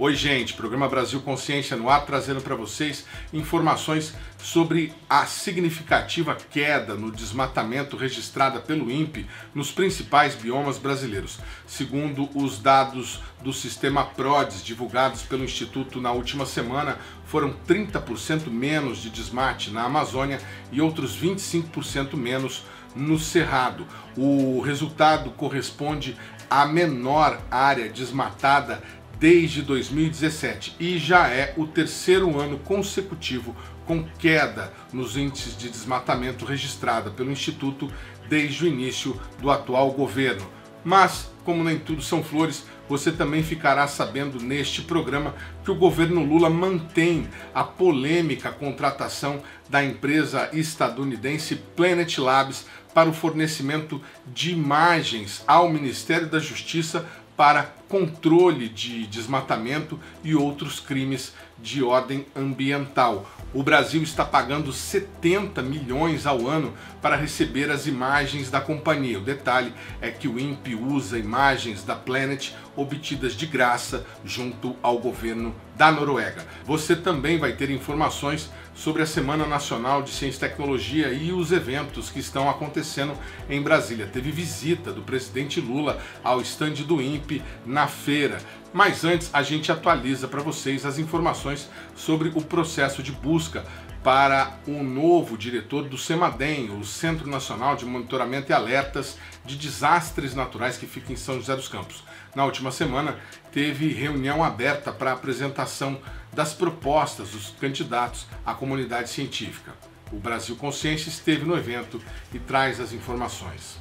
Oi gente, programa Brasil Consciência no ar, trazendo para vocês informações sobre a significativa queda no desmatamento registrada pelo INPE nos principais biomas brasileiros. Segundo os dados do sistema PRODES divulgados pelo Instituto na última semana, foram 30% menos de desmate na Amazônia e outros 25% menos no Cerrado. O resultado corresponde à menor área desmatada desde 2017 e já é o terceiro ano consecutivo com queda nos índices de desmatamento registrada pelo Instituto desde o início do atual governo. Mas, como nem tudo são flores, você também ficará sabendo neste programa que o governo Lula mantém a polêmica contratação da empresa estadunidense Planet Labs para o fornecimento de imagens ao Ministério da Justiça para controle de desmatamento e outros crimes de ordem ambiental. O Brasil está pagando 70 milhões ao ano para receber as imagens da companhia. O detalhe é que o INPE usa imagens da Planet obtidas de graça junto ao governo da Noruega. Você também vai ter informações sobre a Semana Nacional de Ciência e Tecnologia e os eventos que estão acontecendo em Brasília. Teve visita do presidente Lula ao estande do INPE na feira. Mas antes a gente atualiza para vocês as informações sobre o processo de busca para o novo diretor do CEMADEM, o Centro Nacional de Monitoramento e Alertas de Desastres Naturais, que fica em São José dos Campos. Na última semana teve reunião aberta para a apresentação das propostas dos candidatos à comunidade científica. O Brasil Consciência esteve no evento e traz as informações.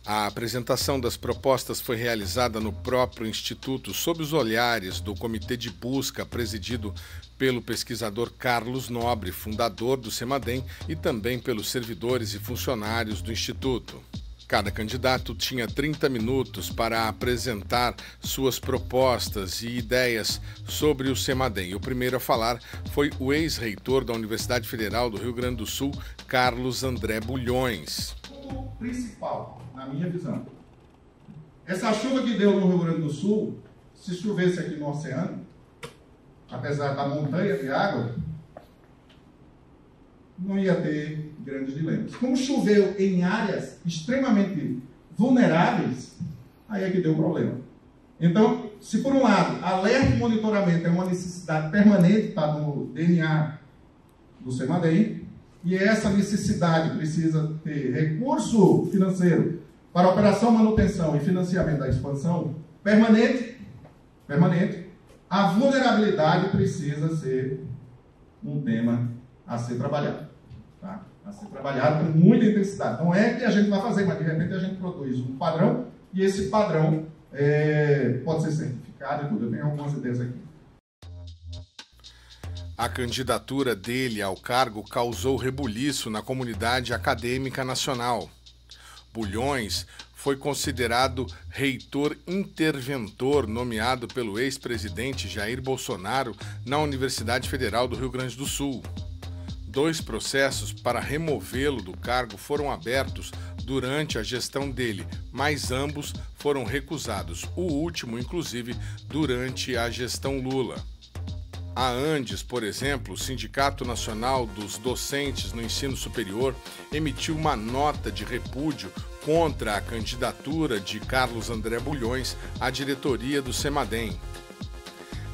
A apresentação das propostas foi realizada no próprio Instituto sob os olhares do Comitê de Busca presidido pelo pesquisador Carlos Nobre, fundador do CEMADEM, e também pelos servidores e funcionários do Instituto. Cada candidato tinha 30 minutos para apresentar suas propostas e ideias sobre o CEMADEM. O primeiro a falar foi o ex-reitor da Universidade Federal do Rio Grande do Sul, Carlos André Bulhões. O principal, na minha visão, essa chuva que deu no Rio Grande do Sul, se chovesse aqui no oceano, apesar da montanha de água, não ia ter grandes dilemas. Como choveu em áreas extremamente vulneráveis, aí é que deu problema. Então, se por um lado, alerta e monitoramento é uma necessidade permanente, está no DNA do CEMADEM, e essa necessidade precisa ter recurso financeiro para operação, manutenção e financiamento da expansão permanente, a vulnerabilidade precisa ser um tema a ser trabalhado. Tá? A ser trabalhado com muita intensidade. Não é que a gente vai fazer, mas de repente a gente produz um padrão e esse padrão pode ser certificado e tudo. Eu tenho algumas ideias aqui. A candidatura dele ao cargo causou rebuliço na comunidade acadêmica nacional. Bulhões foi considerado reitor interventor nomeado pelo ex-presidente Jair Bolsonaro na Universidade Federal do Rio Grande do Sul. 2 processos para removê-lo do cargo foram abertos durante a gestão dele, mas ambos foram recusados, o último, inclusive, durante a gestão Lula. A Andes, por exemplo, o Sindicato Nacional dos Docentes no Ensino Superior, emitiu uma nota de repúdio contra a candidatura de Carlos André Bulhões à diretoria do CEMADEM.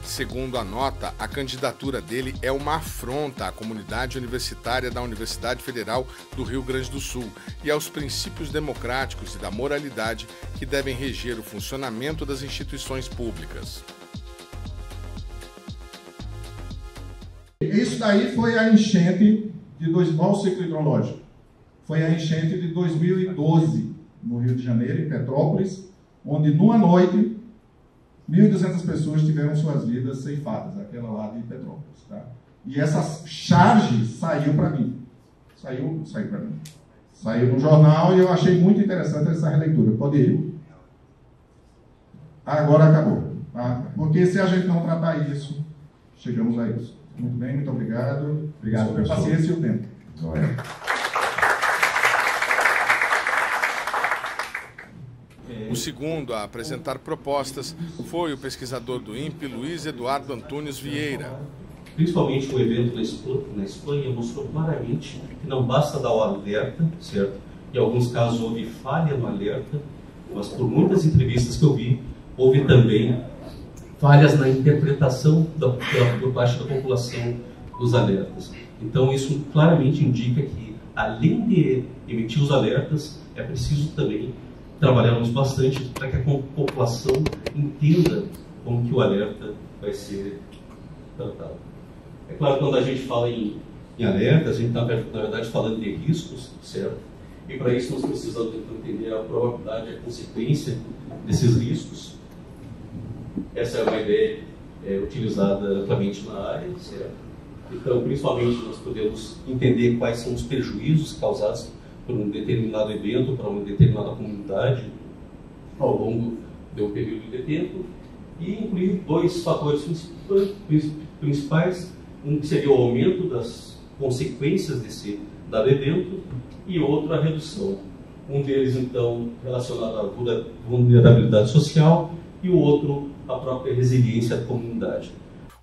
Segundo a nota, a candidatura dele é uma afronta à comunidade universitária da Universidade Federal do Rio Grande do Sul e aos princípios democráticos e da moralidade que devem reger o funcionamento das instituições públicas. Isso daí foi a enchente de olha o ciclo hidrológico. Foi a enchente de 2012 no Rio de Janeiro, em Petrópolis, onde numa noite 1.200 pessoas tiveram suas vidas ceifadas, aquela lá de Petrópolis. Tá? E essa charge saiu para mim. Saiu para mim. Saiu no jornal e eu achei muito interessante essa releitura. Pode ir. Agora acabou. Tá? Porque se a gente não tratar isso, chegamos a isso. Muito bem, muito obrigado. Obrigado pela paciência e o tempo. O segundo a apresentar propostas foi o pesquisador do INPE, Luiz Eduardo Antunes Vieira. Principalmente o evento na Espanha mostrou claramente que não basta dar o alerta, certo? Em alguns casos houve falha no alerta, mas por muitas entrevistas que eu vi, houve também falhas na interpretação por parte da população dos alertas. Então isso claramente indica que, além de emitir os alertas, é preciso também trabalharmos bastante para que a população entenda como que o alerta vai ser tratado. É claro que quando a gente fala em alertas, a gente está, na verdade, falando de riscos, certo? E para isso nós precisamos entender a probabilidade, a consequência desses riscos. Essa é uma ideia utilizada amplamente na área, certo? Então, principalmente, nós podemos entender quais são os prejuízos causados por um determinado evento, para uma determinada comunidade, ao longo de um período de tempo, e incluir dois fatores principais, um que seria o aumento das consequências desse dado evento, e outro a redução. Um deles, então, relacionado à vulnerabilidade social, e o outro a própria resiliência da comunidade.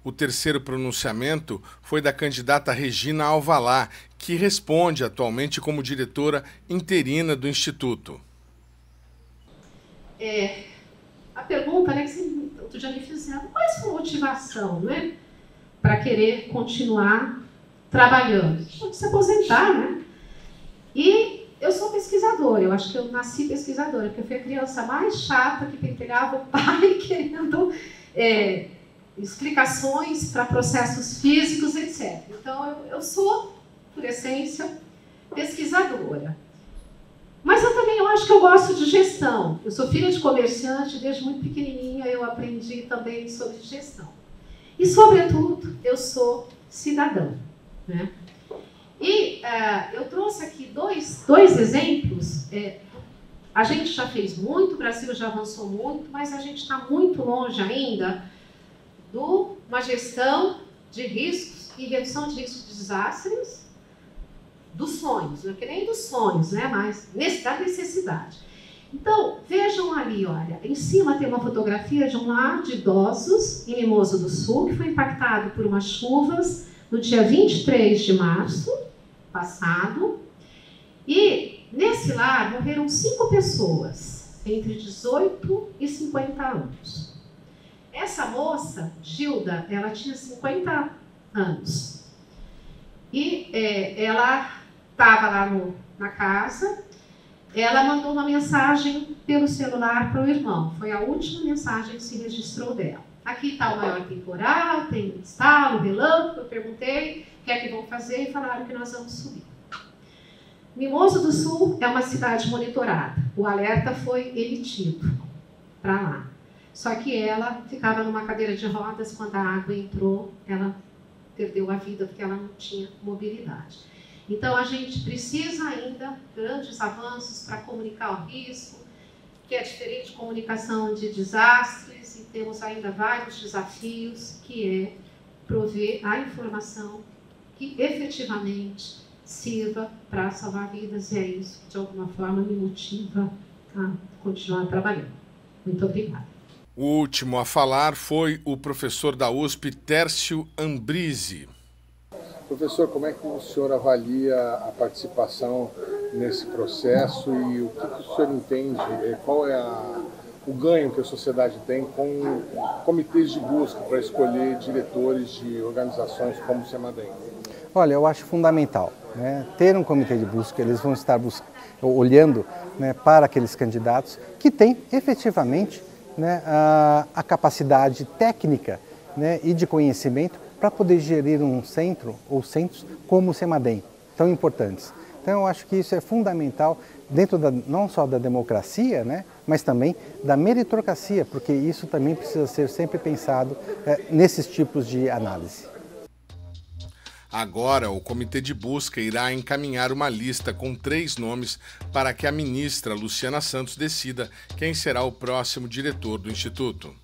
O terceiro pronunciamento foi da candidata Regina Alvalá, que responde atualmente como diretora interina do Instituto. A pergunta, né, que outro dia me fizeram, qual é a sua motivação, né, para querer continuar trabalhando? Pode se aposentar, né? E eu sou pesquisadora, eu acho que eu nasci pesquisadora, porque eu fui a criança mais chata que pegava o pai querendo explicações para processos físicos, etc. Então, eu sou, por essência, pesquisadora. Mas eu acho que eu gosto de gestão. Eu sou filha de comerciante, desde muito pequenininha eu aprendi também sobre gestão. E, sobretudo, eu sou cidadã, né? E eu trouxe aqui dois exemplos. A gente já fez muito, o Brasil já avançou muito, mas a gente está muito longe ainda de uma gestão de riscos e redução de riscos de desastres dos sonhos, não é que nem dos sonhos, né? Mas da necessidade. Então, vejam ali, olha, em cima tem uma fotografia de um lar de idosos em Mimoso do Sul, que foi impactado por umas chuvas no dia 23 de março passado, e nesse lar morreram 5 pessoas, entre 18 e 50 anos. Essa moça, Gilda, ela tinha 50 anos, e ela estava lá na casa, ela mandou uma mensagem pelo celular para o irmão, foi a última mensagem que se registrou dela. Aqui está o maior temporal, tem estalo, relâmpago, eu perguntei o que é que vão fazer e falaram que nós vamos subir. Mimoso do Sul é uma cidade monitorada, o alerta foi emitido para lá. Só que ela ficava numa cadeira de rodas, quando a água entrou, ela perdeu a vida porque ela não tinha mobilidade. Então a gente precisa ainda grandes avanços para comunicar o risco, que é diferente de comunicação de desastres, e temos ainda vários desafios, que é prover a informação que efetivamente sirva para salvar vidas, e é isso que de alguma forma me motiva a continuar trabalhando. Muito obrigada. O último a falar foi o professor da USP, Tércio Ambrise. Professor, como é que o senhor avalia a participação nesse processo e o que o senhor entende, qual é o ganho que a sociedade tem com comitês de busca para escolher diretores de organizações como o CEMADEM? Olha, eu acho fundamental, né, ter um comitê de busca. Eles vão estar olhando, né, para aqueles candidatos que têm efetivamente, né, a capacidade técnica, né, e de conhecimento para poder gerir um centro ou centros como o CEMADEM, tão importantes. Então eu acho que isso é fundamental dentro não só da democracia, né, mas também da meritocracia, porque isso também precisa ser sempre pensado nesses tipos de análise. Agora, o Comitê de Busca irá encaminhar uma lista com 3 nomes para que a ministra Luciana Santos decida quem será o próximo diretor do Instituto.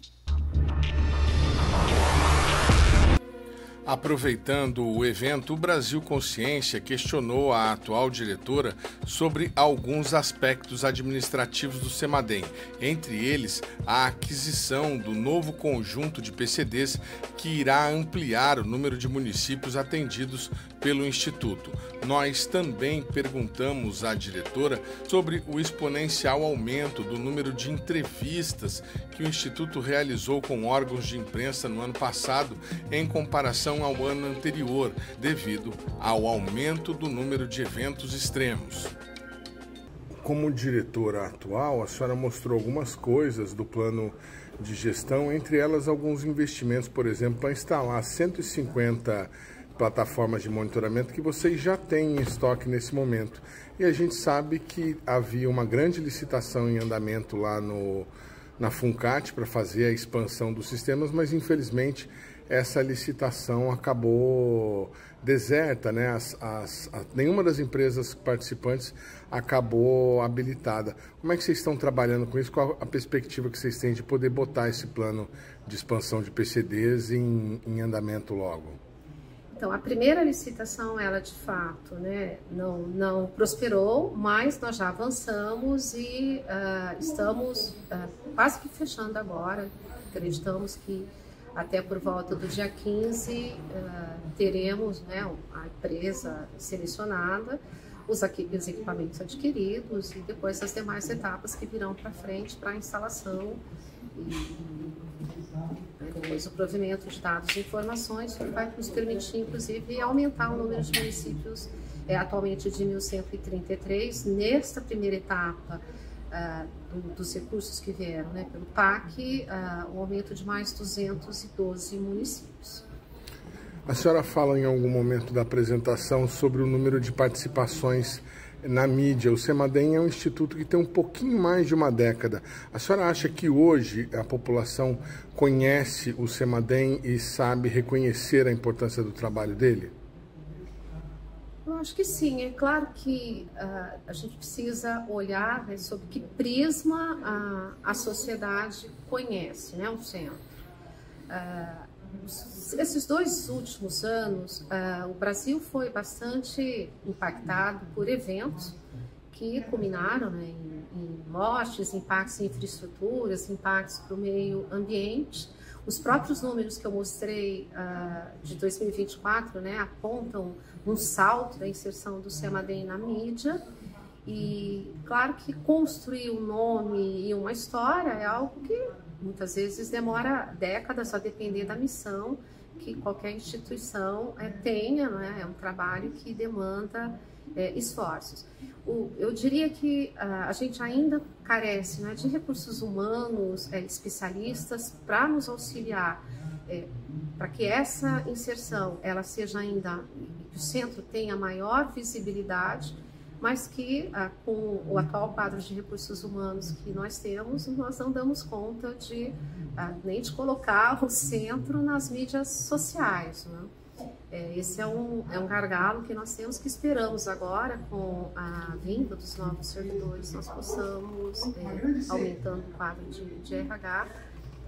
Aproveitando o evento, o Brasil Consciência questionou a atual diretora sobre alguns aspectos administrativos do Semadem, entre eles a aquisição do novo conjunto de PCDs que irá ampliar o número de municípios atendidos pelo Instituto. Nós também perguntamos à diretora sobre o exponencial aumento do número de entrevistas que o Instituto realizou com órgãos de imprensa no ano passado em comparação ao ano anterior, devido ao aumento do número de eventos extremos. Como diretora atual, a senhora mostrou algumas coisas do plano de gestão, entre elas alguns investimentos, por exemplo, para instalar 150 plataformas de monitoramento que vocês já têm em estoque nesse momento. E a gente sabe que havia uma grande licitação em andamento lá na Funcat para fazer a expansão dos sistemas, mas infelizmente essa licitação acabou deserta, né? Nenhuma das empresas participantes acabou habilitada. Como é que vocês estão trabalhando com isso? Qual a perspectiva que vocês têm de poder botar esse plano de expansão de PCDs em andamento logo? Então, a primeira licitação, ela de fato, né, não prosperou, mas nós já avançamos e estamos quase que fechando agora. Acreditamos que até por volta do dia 15 teremos, né, a empresa selecionada, os equipamentos adquiridos e depois as demais etapas que virão para frente para a instalação e depois o provimento de dados e informações, que vai nos permitir, inclusive, aumentar o número de municípios, atualmente de 1.133, nesta primeira etapa dos recursos que vieram, né, pelo PAC, um aumento de mais 212 municípios. A senhora fala em algum momento da apresentação sobre o número de participações na mídia. O Semadem é um instituto que tem um pouquinho mais de uma década. A senhora acha que hoje a população conhece o Semadem e sabe reconhecer a importância do trabalho dele? Eu acho que sim. É claro que a gente precisa olhar, né, sobre que prisma a sociedade conhece, né, o centro. Esses 2 últimos anos, o Brasil foi bastante impactado por eventos que culminaram, né, em mortes, impactos em infraestruturas, impactos para o meio ambiente. Os próprios números que eu mostrei de 2024, né, apontam um salto da inserção do Semadem na mídia. E claro que construir um nome e uma história é algo que muitas vezes demora décadas, a depender da missão que qualquer instituição tenha, né? É um trabalho que demanda esforços. Eu diria que a gente ainda carece, né, de recursos humanos, especialistas para nos auxiliar, para que essa inserção ela seja ainda, que o centro tenha maior visibilidade, mas que com o atual quadro de recursos humanos que nós temos, nós não damos conta nem de colocar o centro nas mídias sociais, né? Esse é um gargalo que nós temos, que esperamos agora, com a vinda dos novos servidores, nós possamos, aumentando o quadro de RH,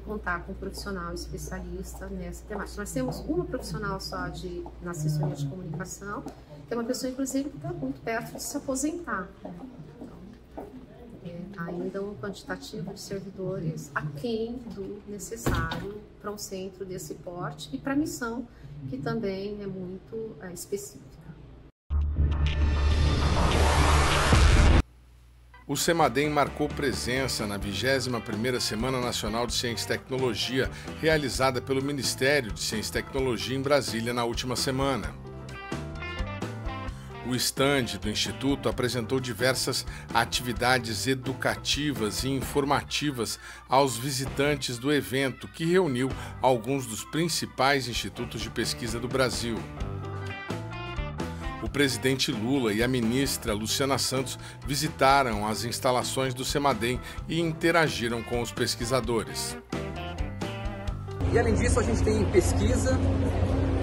contar com um profissional especialista nessa temática. Nós temos uma profissional só na assessoria de comunicação, tem uma pessoa, inclusive, que está muito perto de se aposentar. Então, ainda um quantitativo de servidores aquém do necessário para um centro desse porte e para a missão, que também é muito específica. O Semadem marcou presença na 21ª Semana Nacional de Ciência e Tecnologia, realizada pelo Ministério de Ciência e Tecnologia em Brasília na última semana. O estande do Instituto apresentou diversas atividades educativas e informativas aos visitantes do evento, que reuniu alguns dos principais institutos de pesquisa do Brasil. O presidente Lula e a ministra Luciana Santos visitaram as instalações do Semadem e interagiram com os pesquisadores. E além disso, a gente tem pesquisa,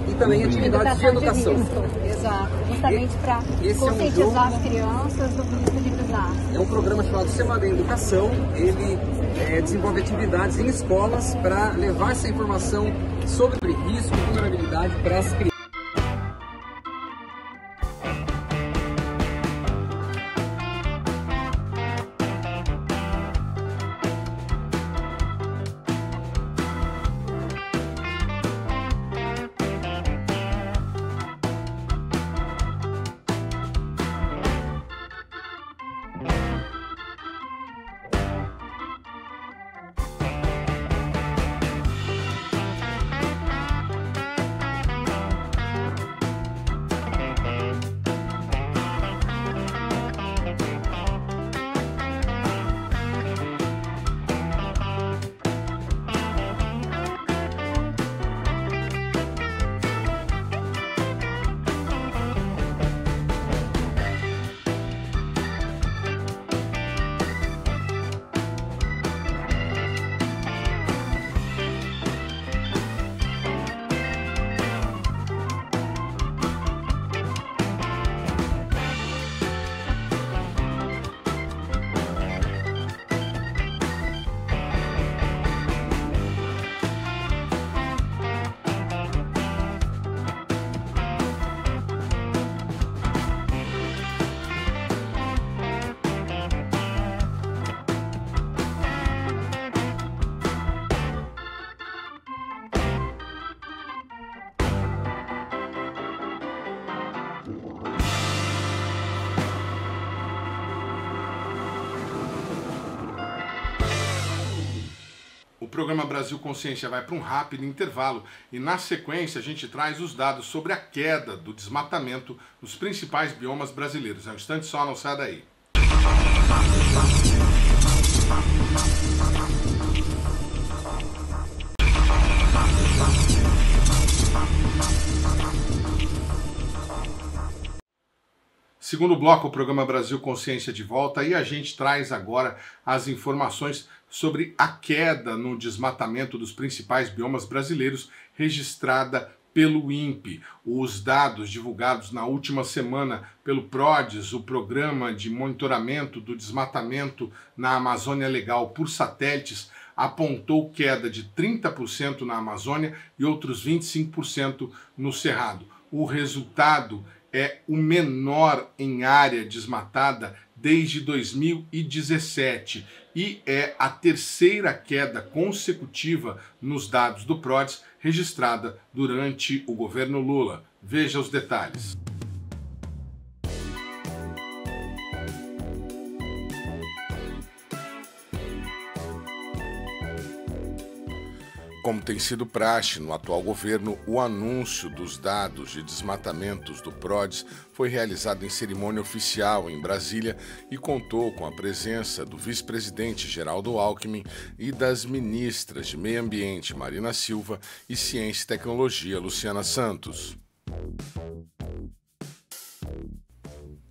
e também atividades de educação. Exato, justamente para conscientizar as crianças do risco de desastre. É um programa chamado Semana da Educação, ele desenvolve atividades em escolas para levar essa informação sobre risco e vulnerabilidade para as crianças. O programa Brasil Consciência vai para um rápido intervalo e, na sequência, a gente traz os dados sobre a queda do desmatamento nos principais biomas brasileiros. É um instante só, não sai daí. Segundo bloco, o programa Brasil Consciência de volta, e a gente traz agora as informações sobre a queda no desmatamento dos principais biomas brasileiros registrada pelo INPE. Os dados divulgados na última semana pelo PRODES, o Programa de Monitoramento do Desmatamento na Amazônia Legal por satélites, apontou queda de 30% na Amazônia e outros 25% no Cerrado. O resultado é o menor em área desmatada desde 2017 e é a terceira queda consecutiva nos dados do PRODES registrada durante o governo Lula. Veja os detalhes. Como tem sido praxe no atual governo, o anúncio dos dados de desmatamentos do PRODES foi realizado em cerimônia oficial em Brasília e contou com a presença do vice-presidente Geraldo Alckmin e das ministras de Meio Ambiente Marina Silva e Ciência e Tecnologia Luciana Santos.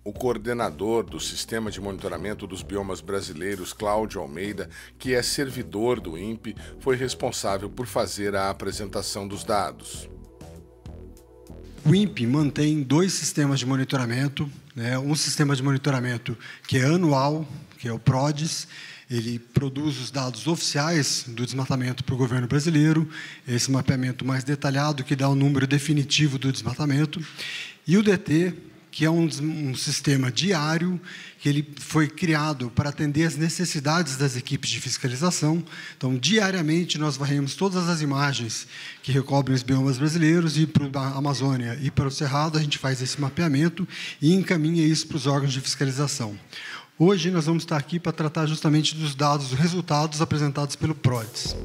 O coordenador do Sistema de Monitoramento dos Biomas Brasileiros, Cláudio Almeida, que é servidor do INPE, foi responsável por fazer a apresentação dos dados. O INPE mantém dois sistemas de monitoramento, um sistema de monitoramento que é anual, que é o PRODES. Ele produz os dados oficiais do desmatamento para o governo brasileiro, esse mapeamento mais detalhado que dá o número definitivo do desmatamento, e o DT, que é um sistema diário, que ele foi criado para atender às necessidades das equipes de fiscalização. Então, diariamente, nós varremos todas as imagens que recobrem os biomas brasileiros, e para a Amazônia e para o Cerrado, a gente faz esse mapeamento e encaminha isso para os órgãos de fiscalização. Hoje, nós vamos estar aqui para tratar justamente dos dados, dos resultados apresentados pelo PRODES.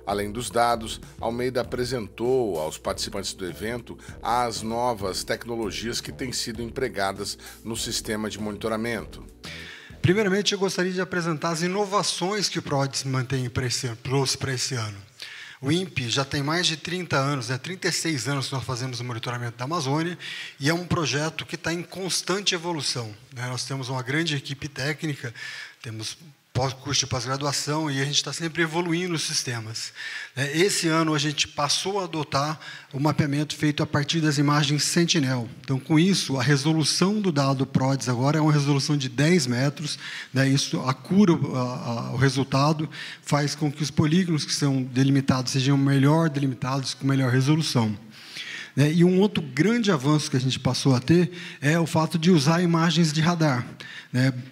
Além dos dados, Almeida apresentou aos participantes do evento as novas tecnologias que têm sido empregadas no sistema de monitoramento. Primeiramente, eu gostaria de apresentar as inovações que o PRODES trouxe para esse ano. O INPE já tem mais de 30 anos, 36 anos que nós fazemos o monitoramento da Amazônia, e é um projeto que está em constante evolução. Nós temos uma grande equipe técnica, temos curso de pós-graduação, e a gente está sempre evoluindo os sistemas. Esse ano, a gente passou a adotar o mapeamento feito a partir das imagens Sentinel. Então, com isso, a resolução do dado PRODES agora é uma resolução de 10 metros. Isso acura o resultado, faz com que os polígonos que são delimitados sejam melhor delimitados, com melhor resolução. E um outro grande avanço que a gente passou a ter é o fato de usar imagens de radar.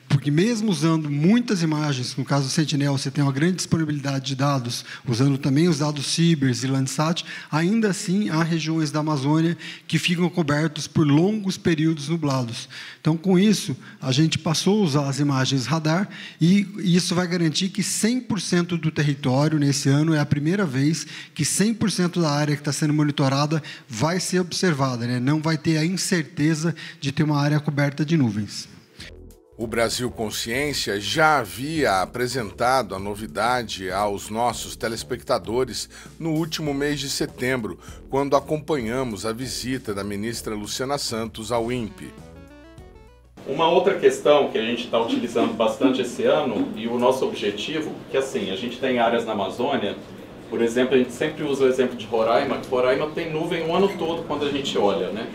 Porque mesmo usando muitas imagens, no caso do Sentinel, você tem uma grande disponibilidade de dados, usando também os dados Cibers e Landsat, ainda assim há regiões da Amazônia que ficam cobertos por longos períodos nublados. Então, com isso, a gente passou a usar as imagens radar, e isso vai garantir que 100% do território, nesse ano, é a primeira vez que 100% da área que está sendo monitorada vai ser observada, não vai ter a incerteza de ter uma área coberta de nuvens. O Brasil Consciência já havia apresentado a novidade aos nossos telespectadores no último mês de setembro, quando acompanhamos a visita da ministra Luciana Santos ao INPE. Uma outra questão que a gente está utilizando bastante esse ano, e o nosso objetivo, que assim, a gente tem áreas na Amazônia, por exemplo, a gente sempre usa o exemplo de Roraima, que Roraima tem nuvem o ano todo quando a gente olha, né?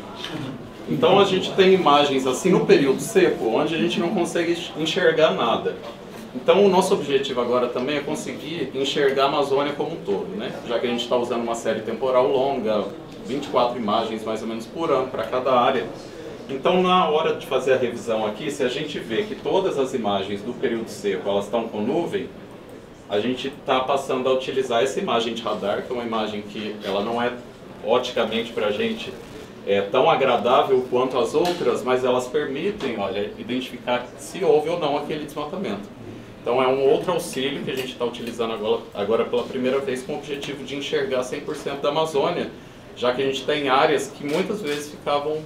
Então a gente tem imagens assim no período seco, onde a gente não consegue enxergar nada. Então o nosso objetivo agora também é conseguir enxergar a Amazônia como um todo, né? Já que a gente está usando uma série temporal longa, 24 imagens mais ou menos por ano para cada área. Então na hora de fazer a revisão aqui, se a gente vê que todas as imagens do período seco elas estão com nuvem, a gente está passando a utilizar essa imagem de radar, que é uma imagem que ela não é oticamente para a gente tão agradável quanto as outras, mas elas permitem, olha, identificar se houve ou não aquele desmatamento. Então é um outro auxílio que a gente está utilizando agora pela primeira vez com o objetivo de enxergar 100% da Amazônia, já que a gente tem áreas que muitas vezes ficavam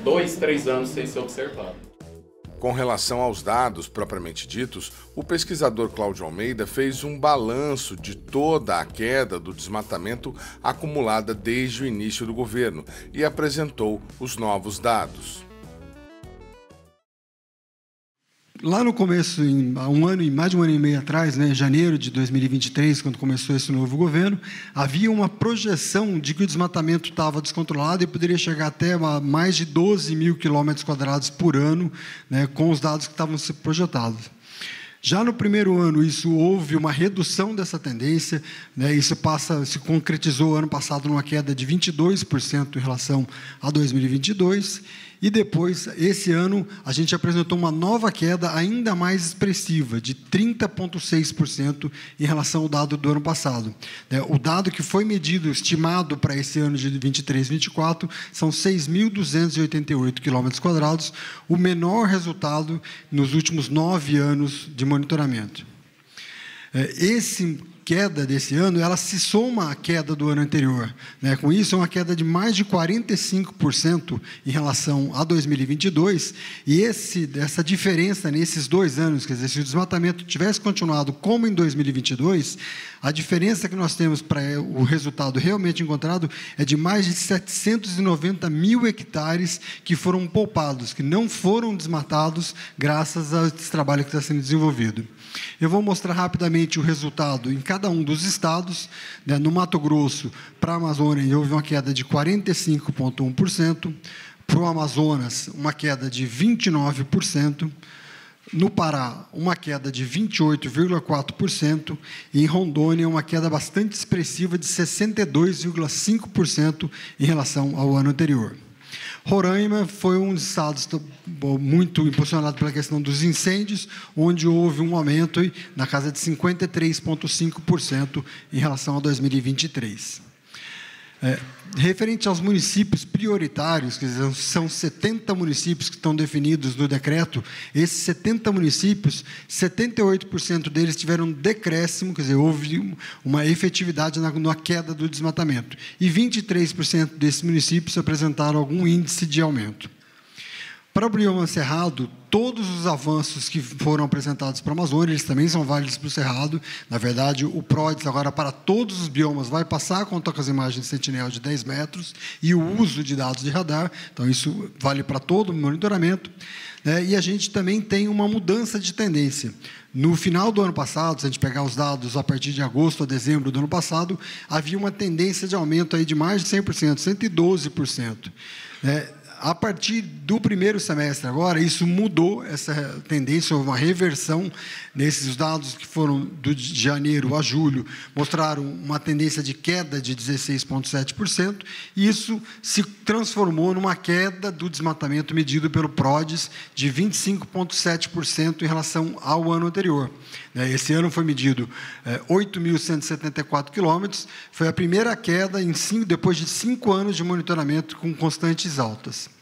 2, 3 anos sem ser observado. Com relação aos dados propriamente ditos, o pesquisador Cláudio Almeida fez um balanço de toda a queda do desmatamento acumulada desde o início do governo e apresentou os novos dados. Lá no começo, mais de um ano e meio atrás, em janeiro de 2023, quando começou esse novo governo, havia uma projeção de que o desmatamento estava descontrolado e poderia chegar até mais de 12 mil quilômetros quadrados por ano, com os dados que estavam sendo projetados. Já no primeiro ano, houve uma redução dessa tendência, isso se concretizou ano passado numa queda de 22% em relação a 2022, e depois, esse ano, a gente apresentou uma nova queda ainda mais expressiva, de 30,6% em relação ao dado do ano passado. O dado que foi medido, estimado para esse ano de 23, 24, são 6.288 km², o menor resultado nos últimos 9 anos de monitoramento. Essa queda desse ano, ela se soma à queda do ano anterior. Com isso, é uma queda de mais de 45% em relação a 2022, e essa diferença nesses 2 anos, quer dizer, se o desmatamento tivesse continuado como em 2022, a diferença que nós temos para o resultado realmente encontrado é de mais de 790 mil hectares que foram poupados, que não foram desmatados graças a esse trabalho que está sendo desenvolvido. Eu vou mostrar rapidamente o resultado em cada um dos estados. No Mato Grosso, para a Amazônia, houve uma queda de 45,1%, para o Amazonas, uma queda de 29%, no Pará, uma queda de 28,4%, e em Rondônia, uma queda bastante expressiva de 62,5% em relação ao ano anterior. Roraima foi um dos estados muito impulsionado pela questão dos incêndios, onde houve um aumento na casa de 53,5% em relação a 2023. Referente aos municípios prioritários, quer dizer, são 70 municípios que estão definidos no decreto. Esses 70 municípios, 78% deles tiveram decréscimo, quer dizer, houve uma efetividade na queda do desmatamento. E 23% desses municípios apresentaram algum índice de aumento. Para o bioma Cerrado, todos os avanços que foram apresentados para a Amazônia, eles também são válidos para o Cerrado. Na verdade, o PRODES agora, para todos os biomas, vai passar a contar com as imagens de Sentinel de 10 metros e o uso de dados de radar. Então, isso vale para todo o monitoramento. E a gente também tem uma mudança de tendência. No final do ano passado, se a gente pegar os dados a partir de agosto a dezembro do ano passado, havia uma tendência de aumento aí de mais de 100%, 112%. A partir do primeiro semestre agora, isso mudou, essa tendência, houve uma reversão nesses dados que foram de janeiro a julho, mostraram uma tendência de queda de 16,7%, e isso se transformou numa queda do desmatamento medido pelo PRODES de 25,7% em relação ao ano anterior. Esse ano foi medido 8.174 quilômetros, foi a primeira queda depois de 5 anos de monitoramento com constantes altas.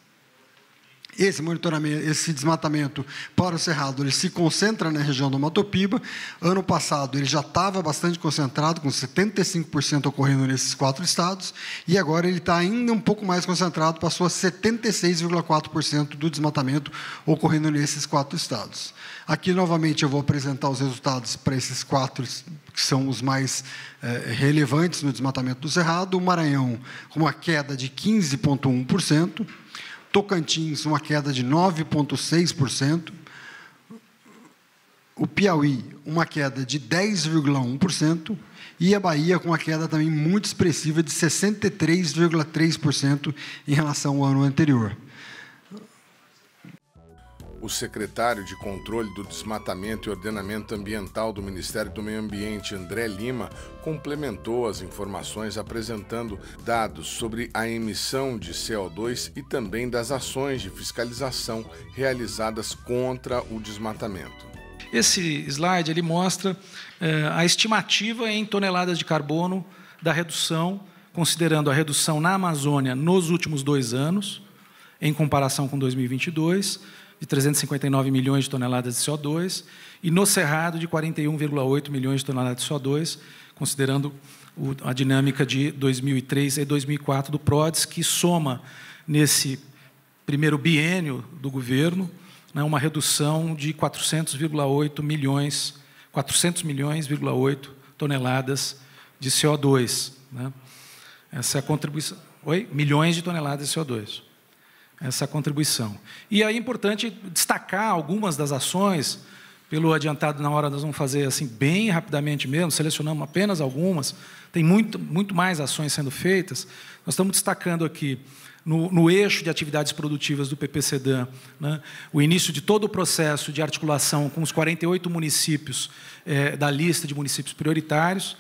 Esse monitoramento, esse desmatamento para o Cerrado, ele se concentra na região do Mato Piba. Ano passado, ele já estava bastante concentrado, com 75% ocorrendo nesses 4 estados, e agora ele está ainda um pouco mais concentrado, passou a 76,4% do desmatamento ocorrendo nesses 4 estados. Aqui, novamente, eu vou apresentar os resultados para esses 4, que são os mais relevantes no desmatamento do Cerrado. O Maranhão, com uma queda de 15,1%. Tocantins, uma queda de 9,6%. O Piauí, uma queda de 10,1%. E a Bahia, com uma queda também muito expressiva de 63,3% em relação ao ano anterior. O secretário de Controle do Desmatamento e Ordenamento Ambiental do Ministério do Meio Ambiente, André Lima, complementou as informações apresentando dados sobre a emissão de CO2 e também das ações de fiscalização realizadas contra o desmatamento. Esse slide ele mostra a estimativa em toneladas de carbono da redução, considerando a redução na Amazônia nos últimos 2 anos, em comparação com 2022, de 359 milhões de toneladas de CO2, e no Cerrado, de 41,8 milhões de toneladas de CO2, considerando a dinâmica de 2003 e 2004 do PRODES, que soma, nesse primeiro biênio do governo, uma redução de 400 milhões, 400,8 toneladas de CO2. Essa é a contribuição. Milhões de toneladas de CO2. Essa contribuição. E aí é importante destacar algumas das ações, pelo adiantado na hora nós vamos fazer assim bem rapidamente mesmo, selecionamos apenas algumas, tem muito mais ações sendo feitas. Nós estamos destacando aqui, no eixo de atividades produtivas do PPCDAM, o início de todo o processo de articulação com os 48 municípios da lista de municípios prioritários,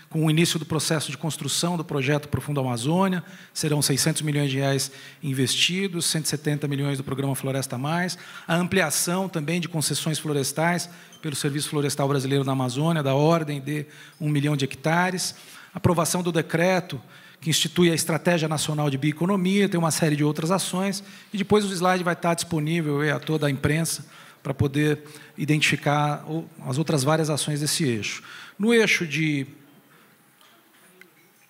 com o início do processo de construção do projeto Profundo Amazônia, serão 600 milhões de reais investidos, 170 milhões do programa Floresta Mais, a ampliação também de concessões florestais pelo Serviço Florestal Brasileiro na Amazônia, da ordem de 1 milhão de hectares, aprovação do decreto que institui a Estratégia Nacional de Bioeconomia, tem uma série de outras ações, e depois o slide vai estar disponível a toda a imprensa para poder identificar as outras várias ações desse eixo. No eixo de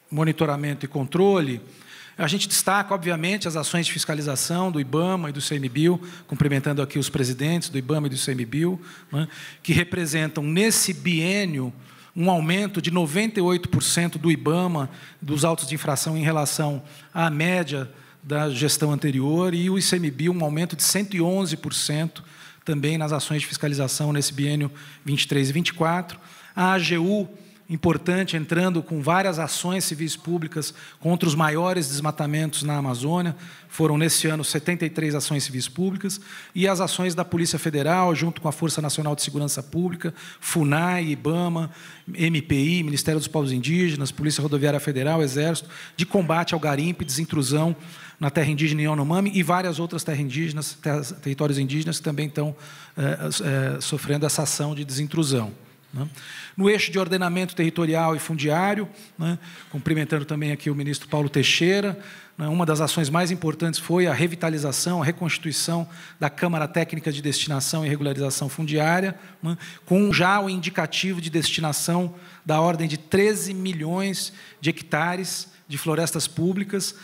monitoramento e controle, a gente destaca, obviamente, as ações de fiscalização do IBAMA e do ICMBio, cumprimentando aqui os presidentes do IBAMA e do ICMBio, que representam, nesse biênio, um aumento de 98% do IBAMA, dos autos de infração em relação à média da gestão anterior, e o ICMBio um aumento de 111% também nas ações de fiscalização nesse biênio 23 e 24. A AGU, importante, entrando com várias ações civis públicas contra os maiores desmatamentos na Amazônia. Foram, nesse ano, 73 ações civis públicas, e as ações da Polícia Federal, junto com a Força Nacional de Segurança Pública, FUNAI, IBAMA, MPI, Ministério dos Povos Indígenas, Polícia Rodoviária Federal, Exército, de combate ao garimpo e desintrusão na terra indígena Yanomami, e várias outras terras indígenas, territórios indígenas que também estão sofrendo essa ação de desintrusão. No eixo de ordenamento territorial e fundiário, cumprimentando também aqui o ministro Paulo Teixeira, uma das ações mais importantes foi a revitalização, a reconstituição da Câmara Técnica de Destinação e Regularização Fundiária, com já o indicativo de destinação da ordem de 13 milhões de hectares de florestas públicas,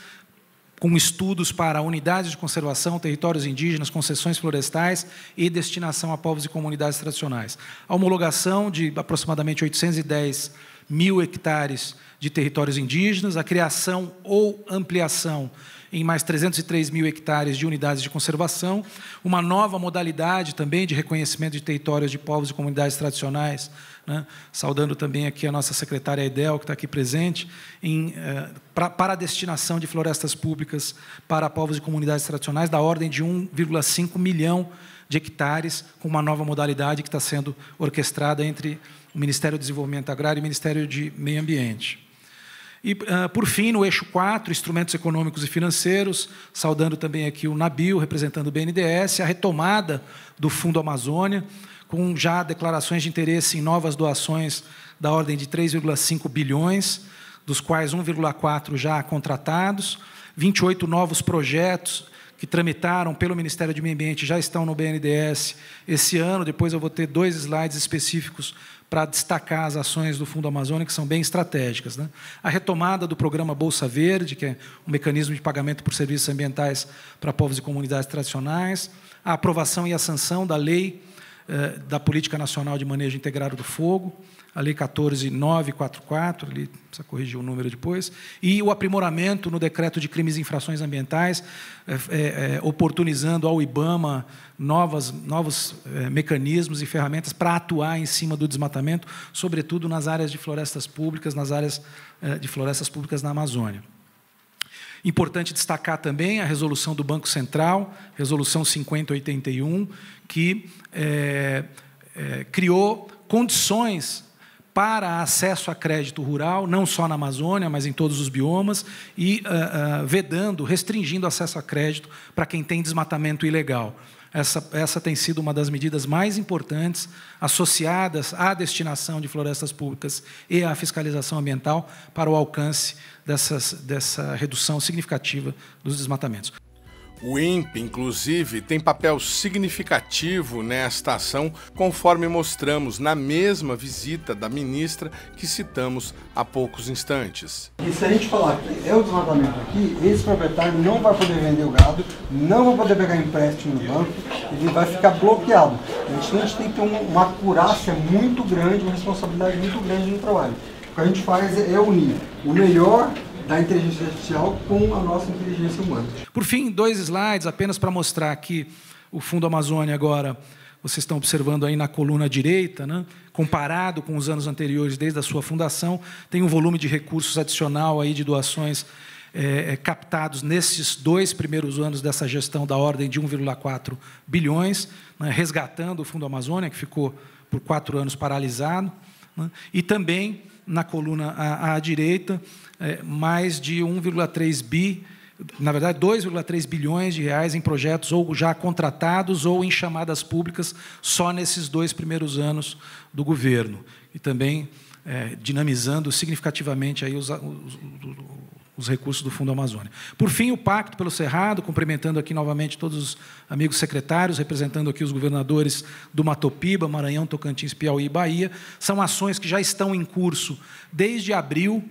com estudos para unidades de conservação, territórios indígenas, concessões florestais e destinação a povos e comunidades tradicionais. A homologação de aproximadamente 810 mil hectares de territórios indígenas, a criação ou ampliação em mais 303 mil hectares de unidades de conservação, uma nova modalidade também de reconhecimento de territórios de povos e comunidades tradicionais, né? Saudando também aqui a nossa secretária Edel, que está aqui presente, para a destinação de florestas públicas para povos e comunidades tradicionais, da ordem de 1,5 milhão de hectares, com uma nova modalidade que está sendo orquestrada entre o Ministério do Desenvolvimento Agrário e o Ministério de Meio Ambiente. E, por fim, no eixo 4, instrumentos econômicos e financeiros, saudando também aqui o Nabil, representando o BNDES, a retomada do Fundo Amazônia, com já declarações de interesse em novas doações da ordem de 3,5 bilhões, dos quais 1,4 já contratados, 28 novos projetos que tramitaram pelo Ministério do Meio Ambiente já estão no BNDES esse ano. Depois eu vou ter 2 slides específicos para destacar as ações do Fundo Amazônia, que são bem estratégicas, né? A retomada do programa Bolsa Verde, que é um mecanismo de pagamento por serviços ambientais para povos e comunidades tradicionais, a aprovação e a sanção da Lei da Política Nacional de Manejo Integrado do Fogo, a Lei 14.944, ali precisa corrigir o número depois, e o aprimoramento no decreto de crimes e infrações ambientais, oportunizando ao IBAMA novos mecanismos e ferramentas para atuar em cima do desmatamento, sobretudo nas áreas de florestas públicas, nas áreas de florestas públicas na Amazônia. Importante destacar também a resolução do Banco Central, resolução 5081, que criou condições para acesso a crédito rural, não só na Amazônia, mas em todos os biomas, e restringindo acesso a crédito para quem tem desmatamento ilegal. Essa tem sido uma das medidas mais importantes associadas à destinação de florestas públicas e à fiscalização ambiental para o alcance dessa redução significativa dos desmatamentos. O INPE, inclusive, tem papel significativo nesta ação, conforme mostramos na mesma visita da ministra que citamos há poucos instantes. E se a gente falar que é o desmatamento aqui, esse proprietário não vai poder vender o gado, não vai poder pegar empréstimo no banco, ele vai ficar bloqueado. A gente tem que ter uma acurácia muito grande, uma responsabilidade muito grande no trabalho. O que a gente faz é unir o melhor da inteligência artificial com a nossa inteligência humana. Por fim, 2 slides apenas para mostrar que o Fundo Amazônia agora, vocês estão observando aí na coluna direita, né, comparado com os anos anteriores, desde a sua fundação, tem um volume de recursos adicional aí de doações captados nesses 2 primeiros anos dessa gestão da ordem de 1,4 bilhões, né, resgatando o Fundo Amazônia, que ficou por 4 anos paralisado, né, e também na coluna à direita, mais de 1,3 bi, na verdade, 2,3 bilhões de reais em projetos ou já contratados ou em chamadas públicas só nesses 2 primeiros anos do governo. E também dinamizando significativamente aí os recursos do Fundo Amazônia. Por fim, o Pacto pelo Cerrado, cumprimentando aqui novamente todos os amigos secretários, representando aqui os governadores do Matopiba, Maranhão, Tocantins, Piauí e Bahia, são ações que já estão em curso desde abril,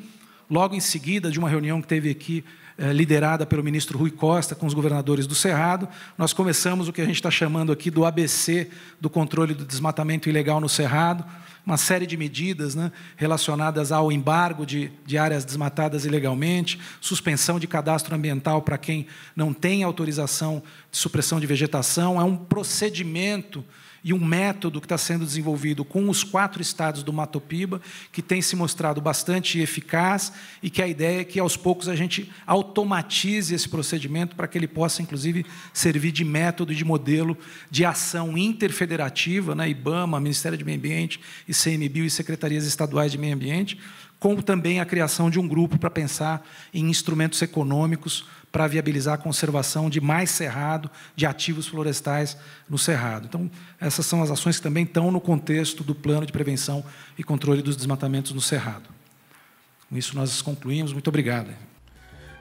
logo em seguida de uma reunião que teve aqui, liderada pelo ministro Rui Costa, com os governadores do Cerrado. Nós começamos o que a gente está chamando aqui do ABC, do controle do desmatamento ilegal no Cerrado, uma série de medidas, né, relacionadas ao embargo de áreas desmatadas ilegalmente, suspensão de cadastro ambiental para quem não tem autorização de supressão de vegetação. É um procedimento e um método que está sendo desenvolvido com os 4 estados do Matopiba, que tem se mostrado bastante eficaz e que a ideia é que, aos poucos, a gente automatize esse procedimento para que ele possa, inclusive, servir de método e de modelo de ação interfederativa, né, IBAMA, Ministério do Meio Ambiente, ICMBio e Secretarias Estaduais de Meio Ambiente, como também a criação de um grupo para pensar em instrumentos econômicos para viabilizar a conservação de mais cerrado, de ativos florestais no cerrado. Então, essas são as ações que também estão no contexto do Plano de Prevenção e Controle dos Desmatamentos no Cerrado. Com isso, nós concluímos. Muito obrigado.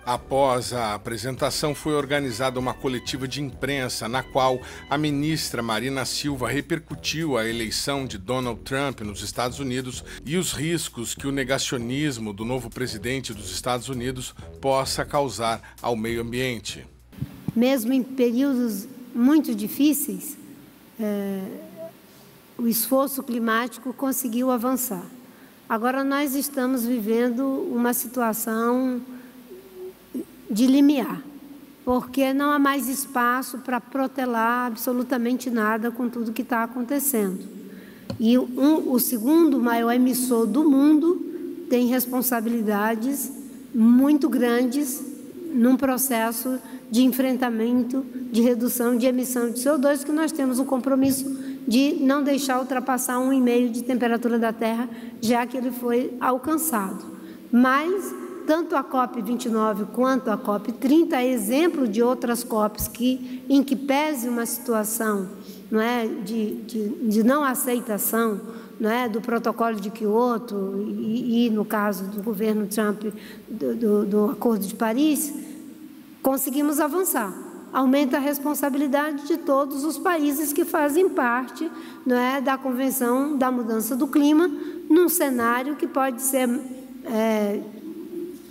Após a apresentação, foi organizada uma coletiva de imprensa na qual a ministra Marina Silva repercutiu a eleição de Donald Trump nos Estados Unidos e os riscos que o negacionismo do novo presidente dos Estados Unidos possa causar ao meio ambiente. Mesmo em períodos muito difíceis, o esforço climático conseguiu avançar. Agora nós estamos vivendo uma situação de limiar, porque não há mais espaço para protelar absolutamente nada com tudo que está acontecendo. E o segundo maior emissor do mundo tem responsabilidades muito grandes num processo de enfrentamento, de redução de emissão de CO2, que nós temos um compromisso de não deixar ultrapassar 1,5 de temperatura da Terra, já que ele foi alcançado. Mas tanto a COP29 quanto a COP30 é exemplo de outras COPs em que pese uma situação, não é, de não aceitação, não é, do protocolo de Kyoto e no caso do governo Trump, do Acordo de Paris, conseguimos avançar. Aumenta a responsabilidade de todos os países que fazem parte, não é, da Convenção da Mudança do Clima, num cenário que pode ser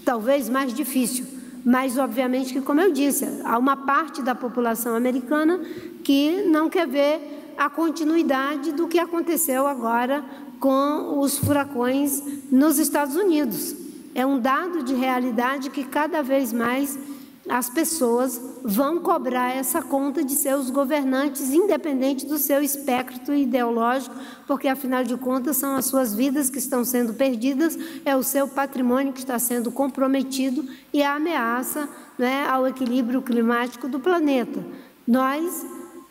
talvez mais difícil, mas obviamente que, como eu disse, há uma parte da população americana que não quer ver a continuidade do que aconteceu agora com os furacões nos Estados Unidos. É um dado de realidade que cada vez mais as pessoas vão cobrar essa conta de seus governantes, independente do seu espectro ideológico, porque, afinal de contas, são as suas vidas que estão sendo perdidas, é o seu patrimônio que está sendo comprometido e a ameaça, né, ao equilíbrio climático do planeta. Nós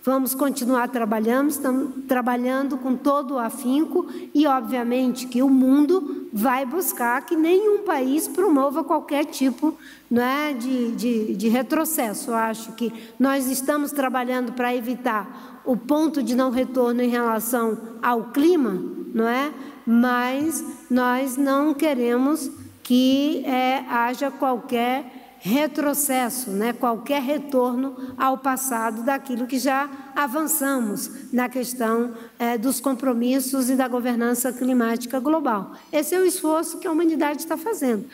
vamos continuar trabalhando, estamos trabalhando com todo o afinco e, obviamente, que o mundo vai buscar que nenhum país promova qualquer tipo, não é, de retrocesso. Eu acho que nós estamos trabalhando para evitar o ponto de não retorno em relação ao clima, não é? Mas nós não queremos que haja qualquer retrocesso, né? Qualquer retorno ao passado daquilo que já avançamos na questão dos compromissos e da governança climática global. Esse é o esforço que a humanidade está fazendo.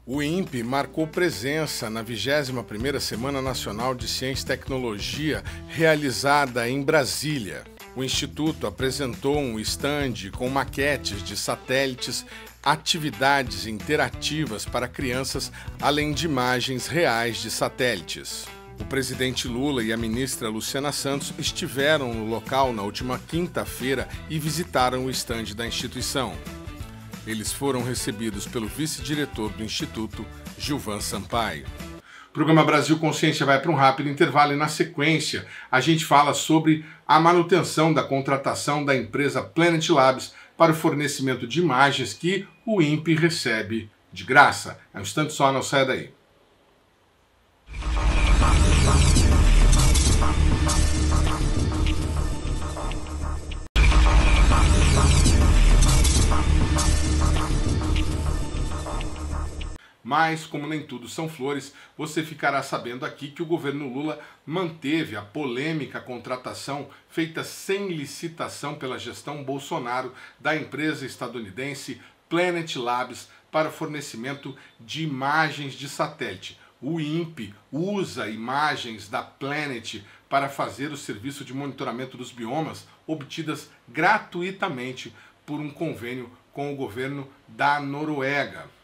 O INPE marcou presença na 21ª Semana Nacional de Ciência e Tecnologia, realizada em Brasília. O Instituto apresentou um estande com maquetes de satélites, atividades interativas para crianças, além de imagens reais de satélites. O presidente Lula e a ministra Luciana Santos estiveram no local na última quinta-feira e visitaram o estande da instituição. Eles foram recebidos pelo vice-diretor do Instituto, Gilvan Sampaio. O programa Brasil Consciência vai para um rápido intervalo e, na sequência, a gente fala sobre a manutenção da contratação da empresa Planet Labs para o fornecimento de imagens que o INPE recebe de graça. É um instante só, não saia daí. Mas, como nem tudo são flores, você ficará sabendo aqui que o governo Lula manteve a polêmica contratação feita sem licitação pela gestão Bolsonaro da empresa estadunidense Planet Labs para fornecimento de imagens de satélite. O INPE usa imagens da Planet para fazer o serviço de monitoramento dos biomas obtidas gratuitamente por um convênio com o governo da Noruega.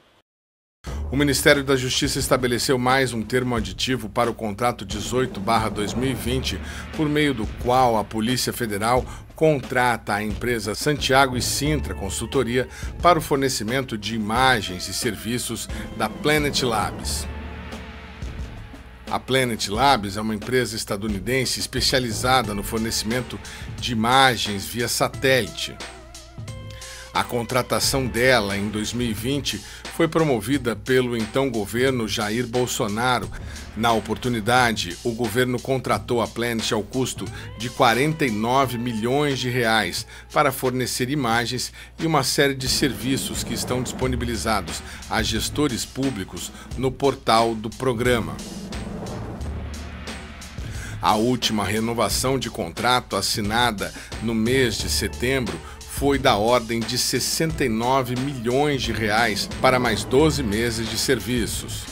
O Ministério da Justiça estabeleceu mais um termo aditivo para o contrato 18/2020, por meio do qual a Polícia Federal contrata a empresa Santiago e Sintra Consultoria para o fornecimento de imagens e serviços da Planet Labs. A Planet Labs é uma empresa estadunidense especializada no fornecimento de imagens via satélite. A contratação dela em 2020 foi promovida pelo então governo Jair Bolsonaro. Na oportunidade, o governo contratou a Planet ao custo de R$ 49 milhões para fornecer imagens e uma série de serviços que estão disponibilizados a gestores públicos no portal do programa. A última renovação de contrato assinada no mês de setembro foi da ordem de R$ 69 milhões para mais 12 meses de serviços.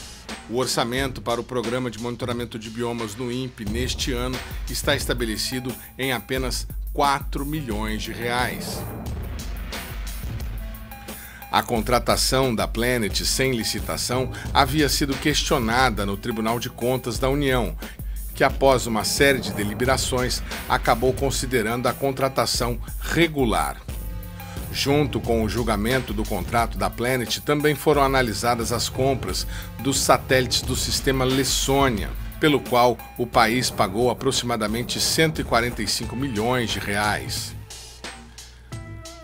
O orçamento para o Programa de Monitoramento de Biomas no INPE neste ano está estabelecido em apenas R$ 4 milhões. A contratação da Planet sem licitação havia sido questionada no Tribunal de Contas da União, que após uma série de deliberações acabou considerando a contratação regular. Junto com o julgamento do contrato da Planet, também foram analisadas as compras dos satélites do sistema Lessônia, pelo qual o país pagou aproximadamente R$ 145 milhões.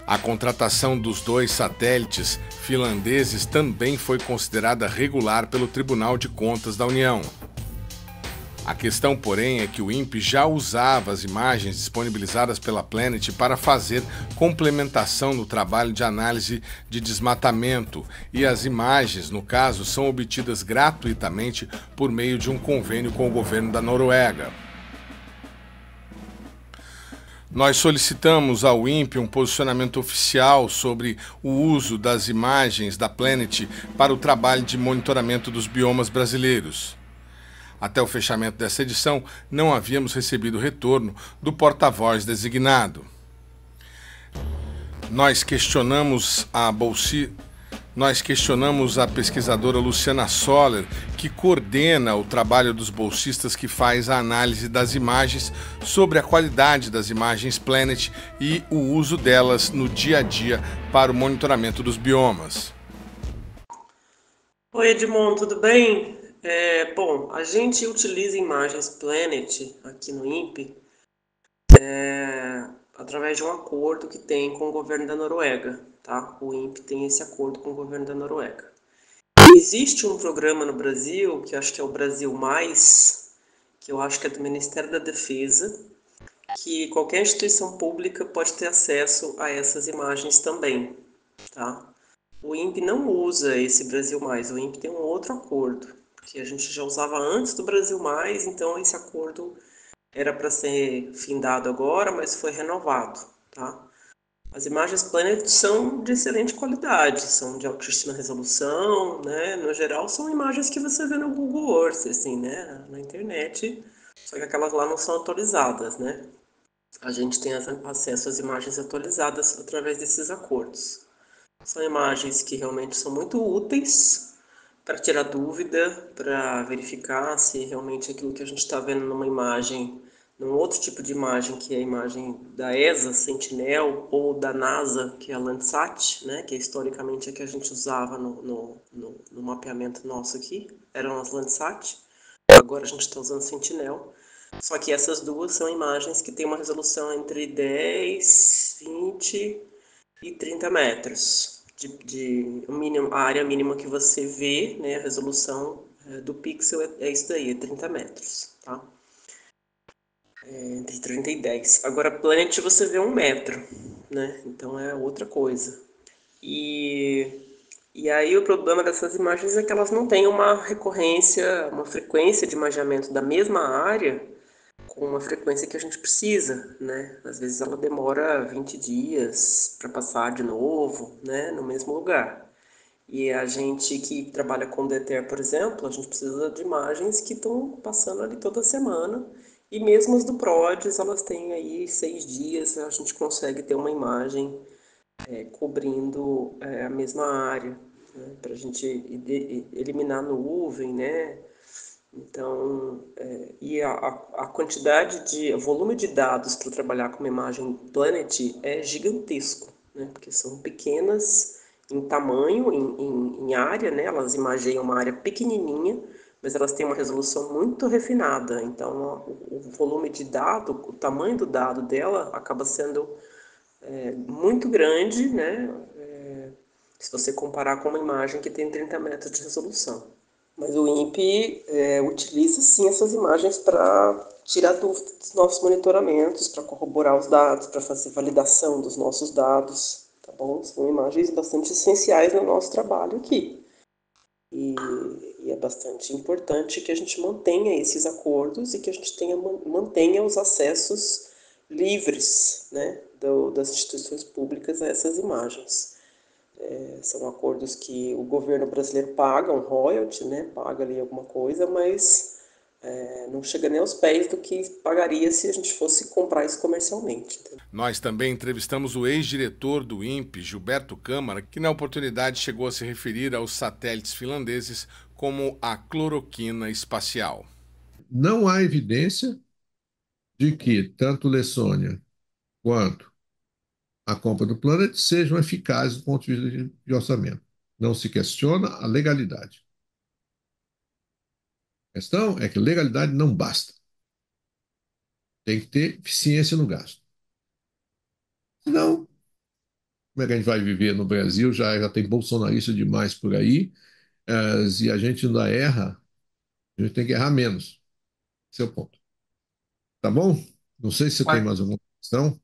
A contratação dos 2 satélites finlandeses também foi considerada regular pelo Tribunal de Contas da União. A questão, porém, é que o INPE já usava as imagens disponibilizadas pela Planet para fazer complementação no trabalho de análise de desmatamento, e as imagens, no caso, são obtidas gratuitamente por meio de um convênio com o governo da Noruega. Nós solicitamos ao INPE um posicionamento oficial sobre o uso das imagens da Planet para o trabalho de monitoramento dos biomas brasileiros. Até o fechamento dessa edição, não havíamos recebido retorno do porta-voz designado. Nós questionamos a pesquisadora Luciana Soller, que coordena o trabalho dos bolsistas que faz a análise das imagens, sobre a qualidade das imagens Planet e o uso delas no dia a dia para o monitoramento dos biomas. Oi, Edmond, tudo bem? Bom, a gente utiliza imagens Planet aqui no INPE através de um acordo que tem com o governo da Noruega, tá? O INPE tem esse acordo com o governo da Noruega. Existe um programa no Brasil, que eu acho que é o Brasil Mais, que eu acho que é do Ministério da Defesa, que qualquer instituição pública pode ter acesso a essas imagens também, tá? O INPE não usa esse Brasil Mais, o INPE tem um outro acordo, que a gente já usava antes do Brasil Mais, então esse acordo era para ser findado agora, mas foi renovado, tá? As imagens Planet são de excelente qualidade, são de altíssima resolução, né? No geral, são imagens que você vê no Google Earth, assim, né? Na internet, só que aquelas lá não são atualizadas, né? A gente tem acesso às imagens atualizadas através desses acordos. São imagens que realmente são muito úteis para tirar dúvida, para verificar se realmente aquilo que a gente está vendo numa imagem, num outro tipo de imagem, que é a imagem da ESA, Sentinel, ou da NASA, que é a Landsat, né, que é historicamente a que a gente usava no mapeamento nosso aqui, eram as Landsat, agora a gente está usando Sentinel, só que essas duas são imagens que têm uma resolução entre 10, 20 e 30 metros. A área mínima que você vê, né, a resolução do pixel é isso daí, é 30 metros, tá? Entre 30 e 10. Agora, Planet você vê 1 metro, né? Então é outra coisa. E aí o problema dessas imagens é que elas não têm uma frequência de imageamento da mesma área com uma frequência que a gente precisa, né? Às vezes ela demora 20 dias para passar de novo, né, no mesmo lugar. E a gente que trabalha com DETER, por exemplo, a gente precisa de imagens que estão passando ali toda semana, e mesmo as do PRODES, elas têm aí 6 dias, a gente consegue ter uma imagem cobrindo a mesma área, né, para a gente eliminar nuvem, né? Então, e a quantidade o volume de dados para trabalhar com uma imagem Planet é gigantesco, né? Porque são pequenas em tamanho, em área, né? Elas imageiam uma área pequenininha, mas elas têm uma resolução muito refinada. Então, o volume de dado, o tamanho do dado dela acaba sendo muito grande, né? Se você comparar com uma imagem que tem 30 metros de resolução. Mas o INPE utiliza sim essas imagens para tirar dúvidas dos nossos monitoramentos, para corroborar os dados, para fazer validação dos nossos dados, tá bom? São imagens bastante essenciais no nosso trabalho aqui. E é bastante importante que a gente mantenha esses acordos e que a gente mantenha os acessos livres, né, das instituições públicas a essas imagens. São acordos que o governo brasileiro paga um royalty, né, paga ali alguma coisa, mas não chega nem aos pés do que pagaria se a gente fosse comprar isso comercialmente. Entendeu? Nós também entrevistamos o ex-diretor do INPE, Gilberto Câmara, que na oportunidade chegou a se referir aos satélites finlandeses como a cloroquina espacial. Não há evidência de que tanto Lessônia quanto a compra do Planet sejam eficazes do ponto de vista de orçamento. Não se questiona a legalidade. A questão é que legalidade não basta. Tem que ter eficiência no gasto. Senão, como é que a gente vai viver no Brasil? Já tem bolsonarista demais por aí, e a gente ainda erra, a gente tem que errar menos. Esse é o ponto. Tá bom? Não sei se você tem mais alguma questão.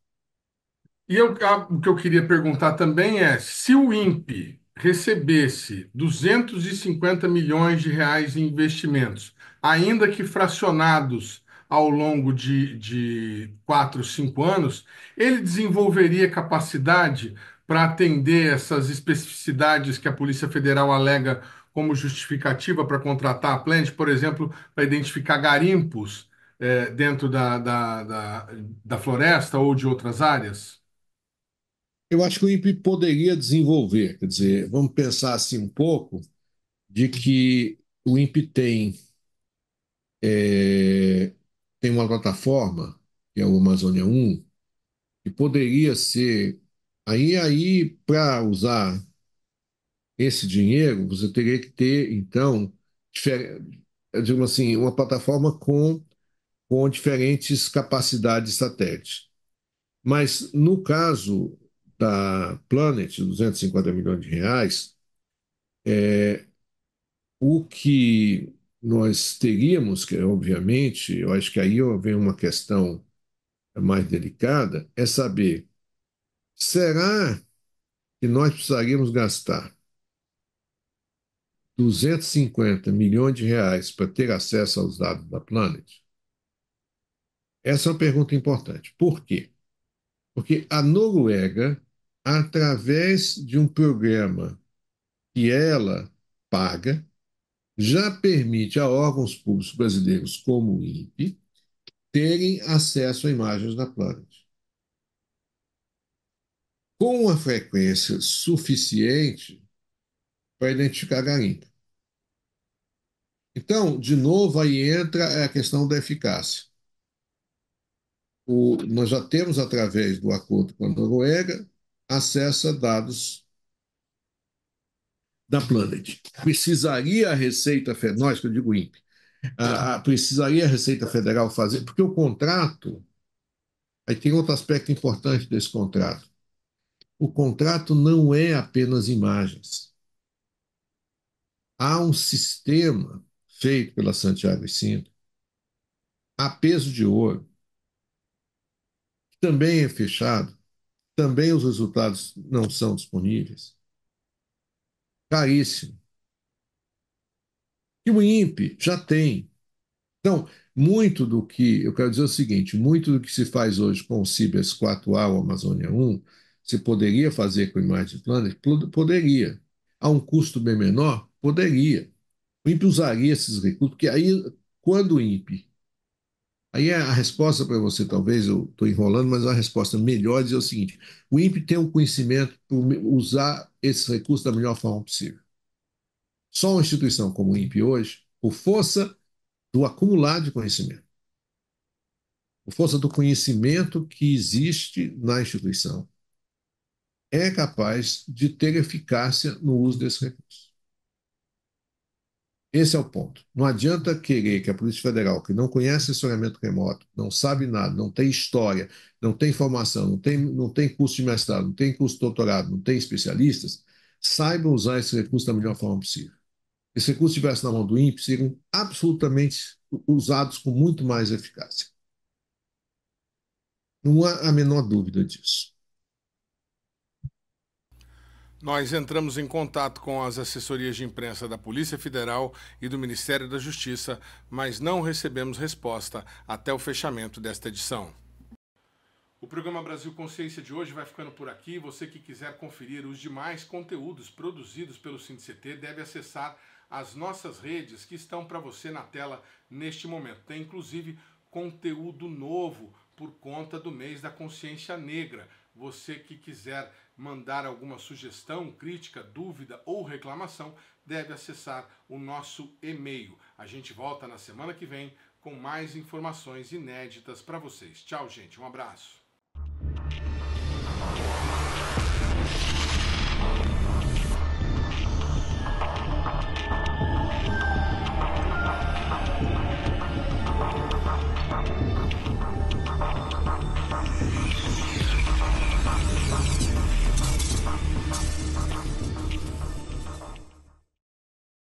E o que eu queria perguntar também é, se o INPE recebesse 250 milhões de reais em investimentos, ainda que fracionados ao longo de 4, 5 anos, ele desenvolveria capacidade para atender essas especificidades que a Polícia Federal alega como justificativa para contratar a Plant, por exemplo, para identificar garimpos dentro da floresta ou de outras áreas? Eu acho que o INPE poderia desenvolver, quer dizer, vamos pensar assim um pouco, de que o INPE tem uma plataforma, que é o Amazônia 1, que poderia ser. Aí para usar esse dinheiro, você teria que ter, então, eu digo assim, uma plataforma com diferentes capacidades de satélite. Mas, no caso da Planet, 250 milhões de reais, o que nós teríamos, que obviamente, eu acho que aí vem uma questão mais delicada, é saber, será que nós precisaríamos gastar 250 milhões de reais para ter acesso aos dados da Planet? Essa é uma pergunta importante. Por quê? Porque a Noruega, através de um programa que ela paga, já permite a órgãos públicos brasileiros, como o INPE, terem acesso a imagens da Planet. Com uma frequência suficiente para identificar garimpo. Então, de novo, aí entra a questão da eficácia. Nós já temos, através do acordo com a Noruega, acesso a dados da Planet. Precisaria a Receita Federal, nós que eu digo INPE, precisaria a Receita Federal fazer, porque o contrato, aí tem outro aspecto importante desse contrato. O contrato não é apenas imagens. Há um sistema feito pela Santiago e Cinto, a peso de ouro, que também é fechado, também os resultados não são disponíveis. Caríssimo. E o INPE já tem. Então, muito do que, eu quero dizer o seguinte, muito do que se faz hoje com o Cibers 4A ou Amazônia 1, se poderia fazer com o Imagine Planet? Poderia. A um custo bem menor? Poderia. O INPE usaria esses recursos, porque aí, quando o INPE. Aí a resposta para você, talvez eu estou enrolando, mas a resposta melhor é dizer o seguinte: o INPE tem o conhecimento para usar esses recursos da melhor forma possível. Só uma instituição como o INPE hoje, por força do acumulado de conhecimento, por força do conhecimento que existe na instituição, é capaz de ter eficácia no uso desse recurso. Esse é o ponto. Não adianta querer que a Polícia Federal, que não conhece assessoramento remoto, não sabe nada, não tem história, não tem formação, não tem curso de mestrado, não tem curso de doutorado, não tem especialistas, saiba usar esse recurso da melhor forma possível. Esse recurso estivesse na mão do INPE, seriam absolutamente usados com muito mais eficácia. Não há a menor dúvida disso. Nós entramos em contato com as assessorias de imprensa da Polícia Federal e do Ministério da Justiça, mas não recebemos resposta até o fechamento desta edição. O programa Brasil Consciência de hoje vai ficando por aqui. Você que quiser conferir os demais conteúdos produzidos pelo SINDICT deve acessar as nossas redes que estão para você na tela neste momento. Tem inclusive conteúdo novo por conta do mês da consciência negra. Você que quiser mandar alguma sugestão, crítica, dúvida ou reclamação, deve acessar o nosso e-mail. A gente volta na semana que vem com mais informações inéditas para vocês. Tchau, gente. Um abraço.